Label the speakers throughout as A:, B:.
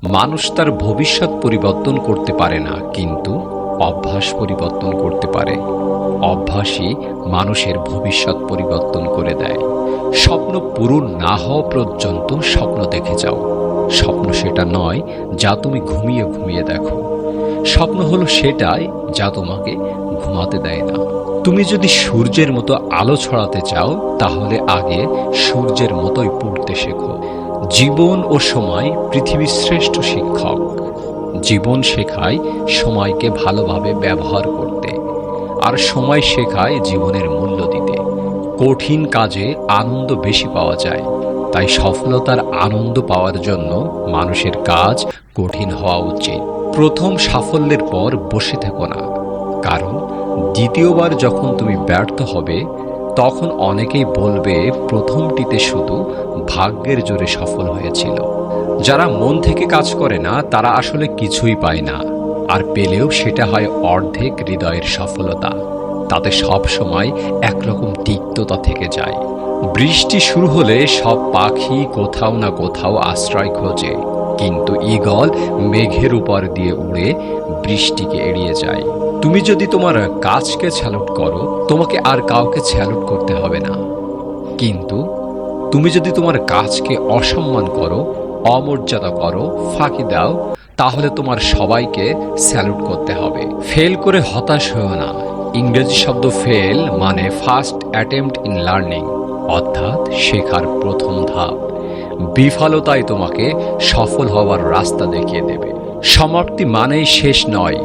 A: মানুষ তার ভবিষ্যৎ পরিবর্তন করতে পারে না, কিন্তু অভ্যাস পরিবর্তন করতে পারে। অভ্যাসই মানুষের ভবিষ্যৎ পরিবর্তন করে দেয়। স্বপ্ন পূরণ না হওয়া পর্যন্ত স্বপ্ন দেখে যাও। স্বপ্ন সেটা নয় যা তুমি ঘুমিয়ে ঘুমিয়ে দেখো। স্বপ্ন হলো সেটাই যা তোমাকে ঘুমাতে দেয় না। তুমি যদি সূর্যের মতো আলো ছড়াতে চাও, তাহলে আগে সূর্যের মতোই পড়তে শেখো। জীবন ও সময় পৃথিবীর শ্রেষ্ঠ শিক্ষক। জীবন শেখায় সময়কে ভালোভাবে ব্যবহার করতে, আর সময় শেখায় জীবনের মূল্য দিতে। কঠিন কাজে আনন্দ বেশি পাওয়া যায়, তাই সফলতার আনন্দ পাওয়ার জন্য মানুষের কাজ কঠিন হওয়া উচিত। প্রথম সাফল্যের পর বসে থেকো না, কারণ দ্বিতীয়বার যখন তুমি ব্যর্থ হবে, তখন অনেকেই বলবে প্রথমটিতে শুধু ভাগ্যের জোরে সফল হয়েছিল। যারা মন থেকে কাজ করে না, তারা আসলে কিছুই পায় না, আর পেলেও সেটা হয় অর্ধেক হৃদয়ের সফলতা। তাতে সব সময় একরকম তিক্ততা থেকে যায়। বৃষ্টি শুরু হলে সব পাখি কোথাও না কোথাও আশ্রয় খোঁজে, কিন্তু ঈগল মেঘের উপর দিয়ে উড়ে বৃষ্টিকে এড়িয়ে যায়। তুমি যদি তোমার কাজকে স্যালুট করো, তোমাকে আর কাউকে স্যালুট করতে হবে না। কিন্তু তুমি যদি তোমার কাজকে অসম্মান করো, অমর্যাদা করো, ফাঁকি দাও, তাহলে তোমার সবাইকে স্যালুট করতে হবে। ফেল করে হতাশ হও না। ইংরেজি শব্দ ফেল মানে ফার্স্ট অ্যাটেম্প্ট ইন লার্নিং, অর্থাৎ শেখার প্রথম ধাপ। বিফলতাই তোমাকে সফল হওয়ার রাস্তা দেখিয়ে দেবে। সমাপ্তি মানেই শেষ নয়।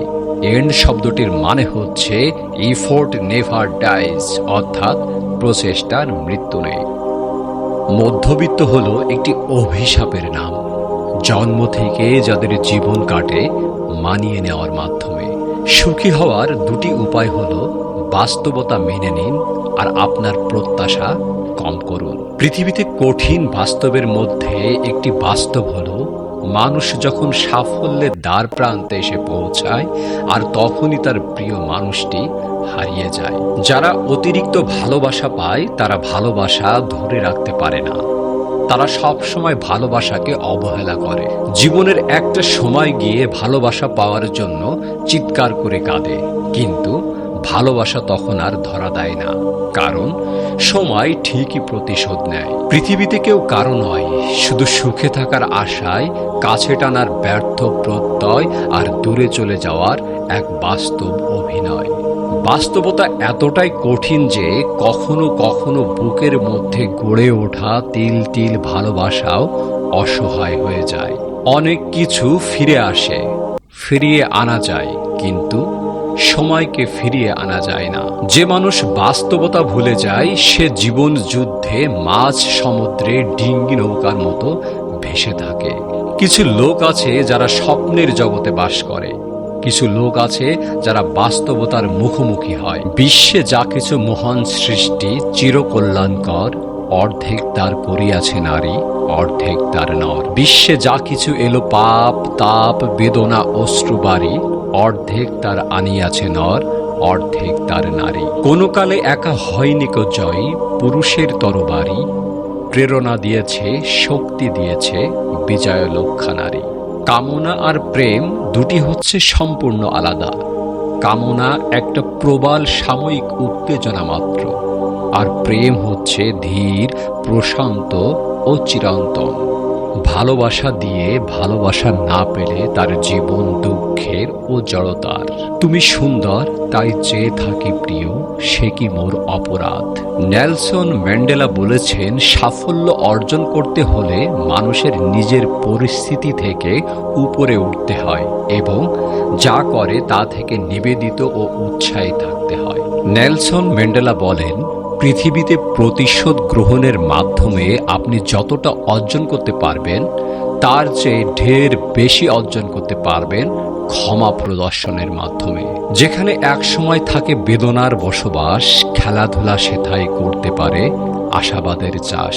A: এন্ড শব্দটির মানে হচ্ছে ইফোর্ট নেভার ডাইজ, অর্থাৎ প্রচেষ্টার মৃত্যু নেই। মধ্যবিত্ত হলো একটি অভিশাপের নাম। জন্ম থেকে যাদের জীবন কাটে মানিয়ে নেওয়ার মাধ্যমে। সুখী হওয়ার দুটি উপায় হলো বাস্তবতা মেনে নিন আর আপনার প্রত্যাশা কম করুন। পৃথিবীতে কঠিন বাস্তবের মধ্যে একটি বাস্তব হলো মানুষ যখন সাফল্যের দ্বার প্রান্তে এসে পৌঁছায়, আর তখনই তার প্রিয় মানুষটি হারিয়ে যায়। যারা অতিরিক্ত ভালোবাসা পায়, তারা ভালোবাসা ধরে রাখতে পারে না। তারা সব সময় ভালোবাসাকে অবহেলা করে। জীবনের একটা সময় গিয়ে ভালোবাসা পাওয়ার জন্য চিৎকার করে কাঁদে, কিন্তু ভালোবাসা তখন আর ধরা দেয় না, কারণ সময় ঠিকই প্রতিশোধ নেয়। পৃথিবীতে কেউ কারো নয়, শুধু সুখে থাকার আশায় কাছে টানার ব্যর্থ প্রত্যয় আর দূরে চলে যাওয়ার এক বাস্তব অভিনয়। বাস্তবতা এতটাই কঠিন যে কখনো কখনো বুকের মধ্যে গড়ে ওঠা তিল তিল ভালোবাসাও অসহায় হয়ে যায়। অনেক কিছু ফিরে আসে, ফিরিয়ে আনা যায়, কিন্তু সময়কে ফিরিয়ে আনা যায় না। যে মানুষ বাস্তবতা ভুলে যায়, সে জীবন যুদ্ধে মাঝ সমুদ্রে ডিঙ্গি নৌকার মতো ভেসে থাকে। কিছু লোক আছে যারা স্বপ্নের জগতে বাস করে, কিছু লোক আছে যারা বাস্তবতার মুখোমুখি হয়। বিশ্বে যা কিছু মহান সৃষ্টি চিরকল্যাণকর, অর্ধেক তার করিয়াছে নারী, অর্ধেক তার নর। বিশ্বে যা কিছু এলো পাপ তাপ বেদনা অশ্রুবারি, অর্ধেক তার আনিয়াছে নর, অর্ধেক তার নারী। কোনো কালে একা হয়নি কো জয়, পুরুষের তরবারি প্রেরণা দিয়েছে, শক্তি দিয়েছে বিজয় লক্ষা নারী। কামনা আর প্রেম দুটি হচ্ছে সম্পূর্ণ আলাদা। কামনা একটা প্রবল সাময়িক উত্তেজনা মাত্র, আর প্রেম হচ্ছে ধীর, প্রশান্ত ও চিরন্তন। ভালোবাসা দিয়ে ভালোবাসা না পেলে তার জীবন দুঃখের ও জড়তার। তুমি সুন্দর তাই চেয়ে থাকি প্রিয়, সে কি মোর অপরাধ। নেলসন ম্যান্ডেলা বলেছেন, সাফল্য অর্জন করতে হলে মানুষের নিজের পরিস্থিতি থেকে উপরে উঠতে হয় এবং যা করে তা থেকে নিবেদিত ও উৎসাহী থাকতে হয়। নেলসন ম্যান্ডেলা বলেন, পৃথিবীতে প্রতিশোধ গ্রহণের মাধ্যমে আপনি যতটা অর্জন করতে পারবেন, তার চেয়ে ঢের বেশি অর্জন করতে পারবেন ক্ষমা প্রদর্শনের মাধ্যমে। যেখানে এক সময় থাকে বেদনার বসবাস, খেলাধুলা সেথায় করতে পারে আশাবাদের চাষ।